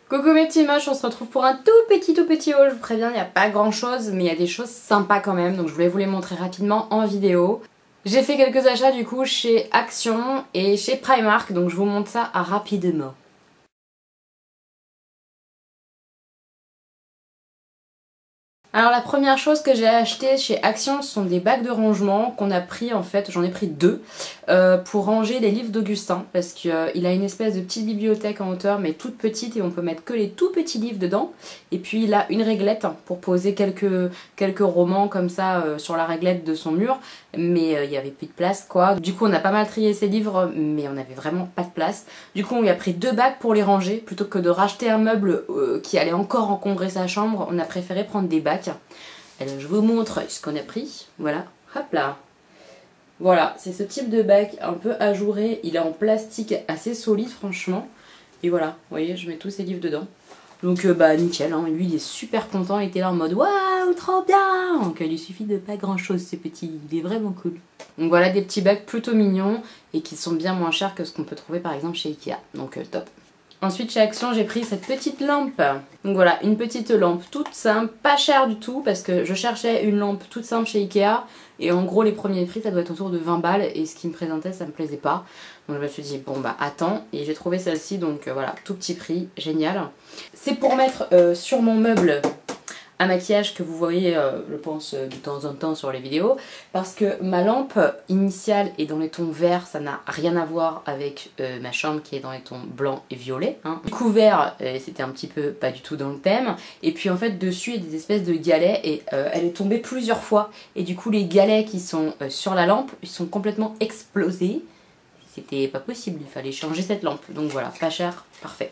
Coucou mes petits moches, on se retrouve pour un tout petit haul. Je vous préviens, il n'y a pas grand chose, mais il y a des choses sympas quand même, donc je voulais vous les montrer rapidement en vidéo. J'ai fait quelques achats du coup chez Action et chez Primark, donc je vous montre ça rapidement. Alors la première chose que j'ai acheté chez Action, ce sont des bacs de rangement qu'on a pris en fait, j'en ai pris deux, pour ranger les livres d'Augustin, parce qu'il a une espèce de petite bibliothèque en hauteur mais toute petite et on peut mettre que les tout petits livres dedans. Et puis il a une réglette pour poser quelques romans comme ça sur la réglette de son mur, mais il y avait plus de place quoi. Du coup on a pas mal trié ses livres mais on avait vraiment pas de place. Du coup on lui a pris deux bacs pour les ranger, plutôt que de racheter un meuble qui allait encore encombrer sa chambre, on a préféré prendre des bacs. Alors je vous montre ce qu'on a pris, voilà, hop là. Voilà, c'est ce type de bac un peu ajouré, il est en plastique assez solide franchement. Et voilà, vous voyez, je mets tous ces livres dedans. Donc bah nickel, hein. Lui il est super content, il était là en mode waouh trop bien. Donc il lui suffit de pas grand chose ce petit, il est vraiment cool. Donc voilà des petits bacs plutôt mignons et qui sont bien moins chers que ce qu'on peut trouver par exemple chez Ikea, donc top. Ensuite chez Action j'ai pris cette petite lampe. Donc voilà, une petite lampe toute simple, pas chère du tout parce que je cherchais une lampe toute simple chez Ikea et en gros les premiers prix ça doit être autour de 20 balles et ce qui me présentait ça me plaisait pas. Donc je me suis dit bon bah attends et j'ai trouvé celle-ci donc voilà, tout petit prix, génial. C'est pour mettre sur mon meuble à maquillage que vous voyez je pense de temps en temps sur les vidéos, parce que ma lampe initiale est dans les tons verts, ça n'a rien à voir avec ma chambre qui est dans les tons blanc et violet, hein. Le couvert c'était un petit peu pas du tout dans le thème, et puis en fait dessus il y a des espèces de galets et elle est tombée plusieurs fois et du coup les galets qui sont sur la lampe ils sont complètement explosés. C'était pas possible, il fallait changer cette lampe, donc voilà, pas cher, parfait.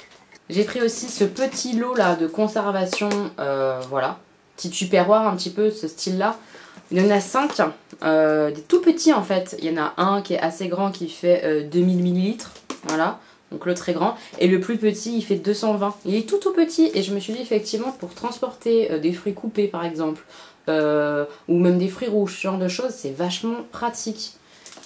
J'ai pris aussi ce petit lot là de conservation, voilà, petit tupperware un petit peu ce style là. Il y en a 5, des tout petits en fait. Il y en a un qui est assez grand qui fait 2000 ml, voilà, donc le très grand. Et le plus petit il fait 220, il est tout petit. Et je me suis dit effectivement pour transporter des fruits coupés par exemple, ou même des fruits rouges, ce genre de choses, c'est vachement pratique.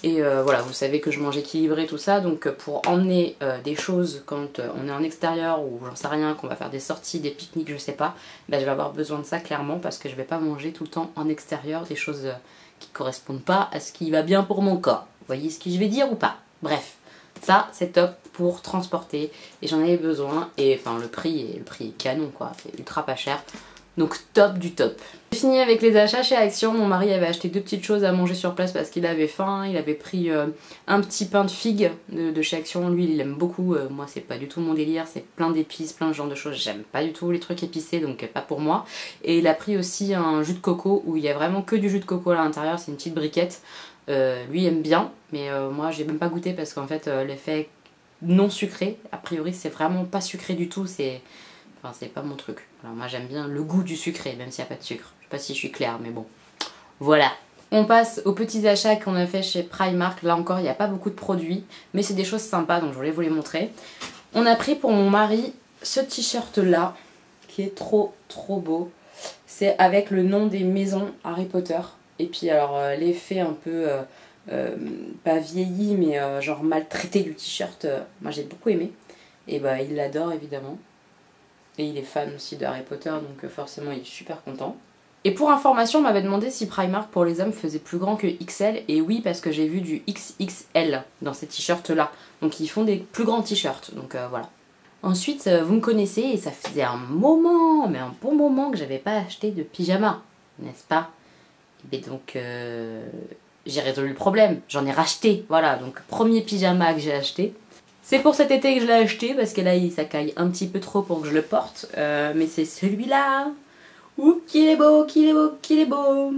Et voilà, vous savez que je mange équilibré tout ça, donc pour emmener des choses quand on est en extérieur ou j'en sais rien, qu'on va faire des sorties, des pique-niques, je sais pas, ben, je vais avoir besoin de ça clairement parce que je vais pas manger tout le temps en extérieur des choses qui correspondent pas à ce qui va bien pour mon corps. Vous voyez ce que je vais dire ou pas? Bref, ça c'est top pour transporter et j'en avais besoin et enfin le prix est canon quoi, c'est ultra pas cher. Donc top du top. J'ai fini avec les achats chez Action. Mon mari avait acheté deux petites choses à manger sur place parce qu'il avait faim. Il avait pris un petit pain de figue de chez Action. Lui il aime beaucoup. Moi c'est pas du tout mon délire. C'est plein d'épices, plein de genre de choses. J'aime pas du tout les trucs épicés donc pas pour moi. Et il a pris aussi un jus de coco où il y a vraiment que du jus de coco à l'intérieur. C'est une petite briquette. Lui aime bien mais moi j'ai même pas goûté parce qu'en fait l'effet non sucré, a priori c'est vraiment pas sucré du tout. Enfin, c'est pas mon truc. Alors moi j'aime bien le goût du sucré, même s'il n'y a pas de sucre. Je sais pas si je suis claire, mais bon. Voilà. On passe aux petits achats qu'on a fait chez Primark. Là encore, il n'y a pas beaucoup de produits, mais c'est des choses sympas, donc je voulais vous les montrer. On a pris pour mon mari ce t-shirt là, qui est trop beau. C'est avec le nom des maisons Harry Potter. Et puis alors l'effet un peu, pas vieilli, mais genre maltraité du t-shirt, moi j'ai beaucoup aimé. Et bah il l'adore évidemment. Et il est fan aussi de Harry Potter, donc forcément il est super content. Et pour information, on m'avait demandé si Primark pour les hommes faisait plus grand que XL. Et oui, parce que j'ai vu du XXL dans ces t-shirts là. Donc ils font des plus grands t-shirts, donc voilà. Ensuite, vous me connaissez et ça faisait un moment, mais un bon moment que j'avais pas acheté de pyjama, n'est-ce pas? Et donc j'ai résolu le problème, j'en ai racheté, voilà. Donc premier pyjama que j'ai acheté. C'est pour cet été que je l'ai acheté parce que là ça caille un petit peu trop pour que je le porte. Mais c'est celui-là. Ouh, qu'il est beau, qu'il est beau, qu'il est beau.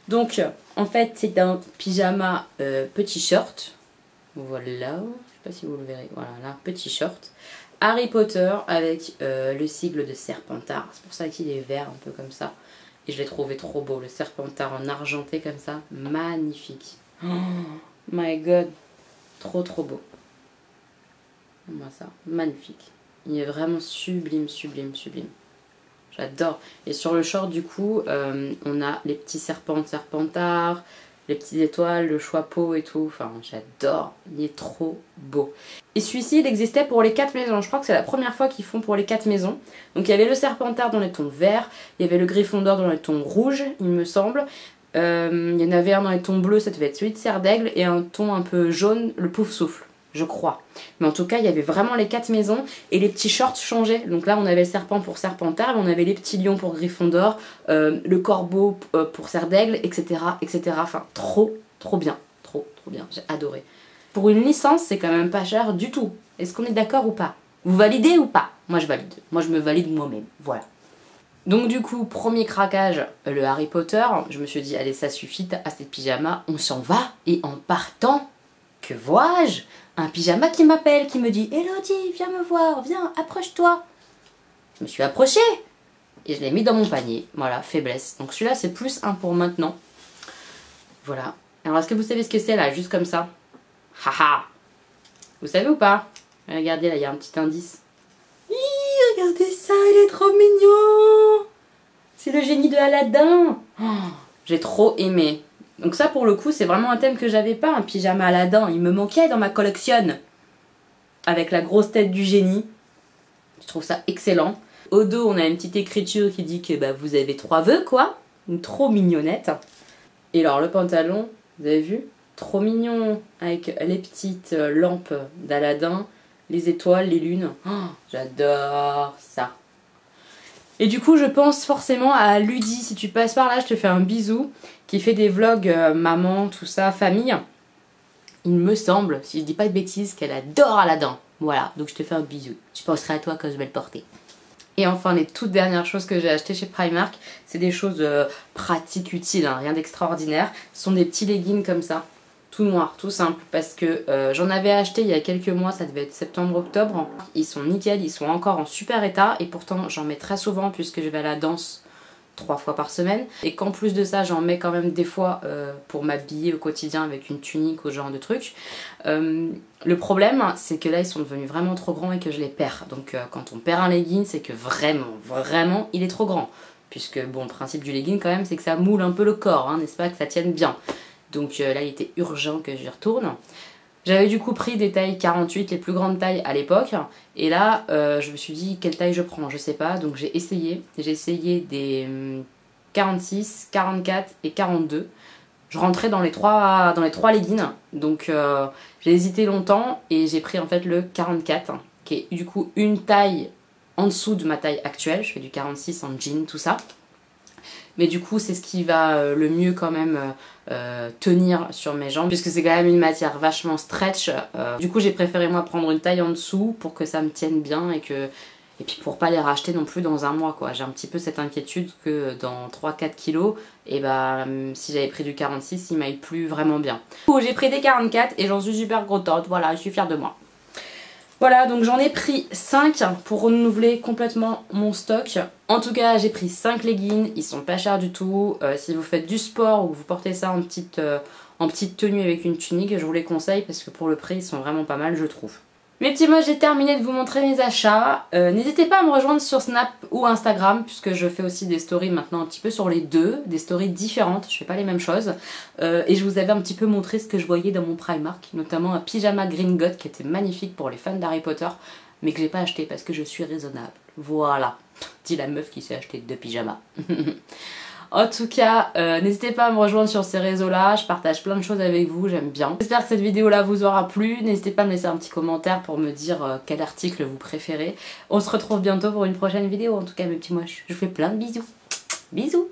Donc en fait c'est un pyjama petit short. Voilà, je sais pas si vous le verrez. Voilà, là, petit short. Harry Potter avec le sigle de Serpentard. C'est pour ça qu'il est vert un peu comme ça. Et je l'ai trouvé trop beau, le Serpentard en argenté comme ça. Magnifique. Oh my god. Trop beau. Moi ça, magnifique. Il est vraiment sublime. J'adore. Et sur le short du coup, on a les petits serpents de Serpentard, les petites étoiles, le chapeau et tout. Enfin, j'adore. Il est trop beau. Et celui-ci, il existait pour les 4 maisons. Je crois que c'est la première fois qu'ils font pour les 4 maisons. Donc il y avait le Serpentard dans les tons verts, il y avait le Gryffondor dans les tons rouges, il me semble. Il y en avait un dans les tons bleus, ça devait être celui de Serre d'Aigle, et un ton un peu jaune, le Poufsouffle, je crois. Mais en tout cas, il y avait vraiment les 4 maisons, et les petits shorts changeaient. Donc là, on avait le serpent pour Serpentard, on avait les petits lions pour Gryffondor, le corbeau pour Serre d'Aigle, etc., etc. Enfin, trop bien. Trop bien, j'ai adoré. Pour une licence, c'est quand même pas cher du tout. Est-ce qu'on est d'accord ou pas? Vous validez ou pas? Moi, je valide. Moi, je me valide moi-même. Voilà. Donc du coup, premier craquage, le Harry Potter. Je me suis dit, allez, ça suffit, t'as assez de pyjama, on s'en va. Et en partant, que vois-je? Un pyjama qui m'appelle, qui me dit, Elodie, viens me voir, viens, approche-toi. Je me suis approchée et je l'ai mis dans mon panier. Voilà, faiblesse. Donc celui-là, c'est plus un pour maintenant. Voilà. Alors, est-ce que vous savez ce que c'est là, juste comme ça? Haha. Vous savez ou pas? Regardez, là, il y a un petit indice. Regardez ça, il est trop mignon. C'est le génie de Aladdin. Oh, j'ai trop aimé. Donc ça, pour le coup, c'est vraiment un thème que j'avais pas, un pyjama Aladdin. Il me manquait dans ma collection. Avec la grosse tête du génie. Je trouve ça excellent. Au dos, on a une petite écriture qui dit que bah, vous avez 3 vœux, quoi. Une trop mignonnette. Et alors, le pantalon, vous avez vu? Trop mignon. Avec les petites lampes d'Aladdin. Les étoiles, les lunes. Oh, j'adore ça. Et du coup, je pense forcément à Ludie. Si tu passes par là, je te fais un bisou. Qui fait des vlogs maman, tout ça, famille. Il me semble, si je dis pas de bêtises, qu'elle adore Aladdin. Voilà, donc je te fais un bisou. Je penserai à toi quand je vais le porter. Et enfin, les toutes dernières choses que j'ai achetées chez Primark, c'est des choses pratiques, utiles, hein, rien d'extraordinaire. Ce sont des petits leggings comme ça. Tout noir, tout simple, parce que j'en avais acheté il y a quelques mois, ça devait être septembre-octobre. Ils sont nickel, ils sont encore en super état, et pourtant j'en mets très souvent puisque je vais à la danse 3 fois par semaine. Et qu'en plus de ça, j'en mets quand même des fois pour m'habiller au quotidien avec une tunique ou ce genre de truc. Le problème, c'est que là, ils sont devenus vraiment trop grands et que je les perds. Donc quand on perd un legging, c'est que vraiment, il est trop grand. Puisque bon, le principe du legging quand même, c'est que ça moule un peu le corps, hein, n'est-ce pas, que ça tienne bien. Donc là, il était urgent que j'y retourne. J'avais du coup pris des tailles 48, les plus grandes tailles à l'époque. Et là, je me suis dit, quelle taille je prends? Je sais pas. Donc j'ai essayé. J'ai essayé des 46, 44 et 42. Je rentrais dans les trois leggings. Donc j'ai hésité longtemps et j'ai pris en fait le 44, qui est du coup une taille en dessous de ma taille actuelle. Je fais du 46 en jean, tout ça. Mais du coup, c'est ce qui va le mieux quand même tenir sur mes jambes, puisque c'est quand même une matière vachement stretch. Du coup, j'ai préféré moi prendre une taille en dessous pour que ça me tienne bien et puis pour pas les racheter non plus dans un mois, quoi. J'ai un petit peu cette inquiétude que dans 3-4 kilos, et bah si j'avais pris du 46, il m'aille plus vraiment bien. Du coup, j'ai pris des 44 et j'en suis super contente. Voilà, je suis fière de moi. Voilà, donc j'en ai pris 5 pour renouveler complètement mon stock. En tout cas, j'ai pris 5 leggings, ils sont pas chers du tout. Si vous faites du sport ou que vous portez ça en petite tenue avec une tunique, je vous les conseille parce que pour le prix, ils sont vraiment pas mal, je trouve. Mes petits mots, j'ai terminé de vous montrer mes achats. N'hésitez pas à me rejoindre sur Snap ou Instagram, puisque je fais aussi des stories maintenant un petit peu sur les deux, des stories différentes, je fais pas les mêmes choses. Et je vous avais un petit peu montré ce que je voyais dans mon Primark, notamment un pyjama Gringotts qui était magnifique pour les fans d'Harry Potter, mais que j'ai pas acheté parce que je suis raisonnable. Voilà, dit la meuf qui s'est acheté 2 pyjamas. En tout cas, n'hésitez pas à me rejoindre sur ces réseaux-là, je partage plein de choses avec vous, j'aime bien. J'espère que cette vidéo-là vous aura plu, n'hésitez pas à me laisser un petit commentaire pour me dire quel article vous préférez. On se retrouve bientôt pour une prochaine vidéo, en tout cas mes petits moches, je vous fais plein de bisous. Bisous!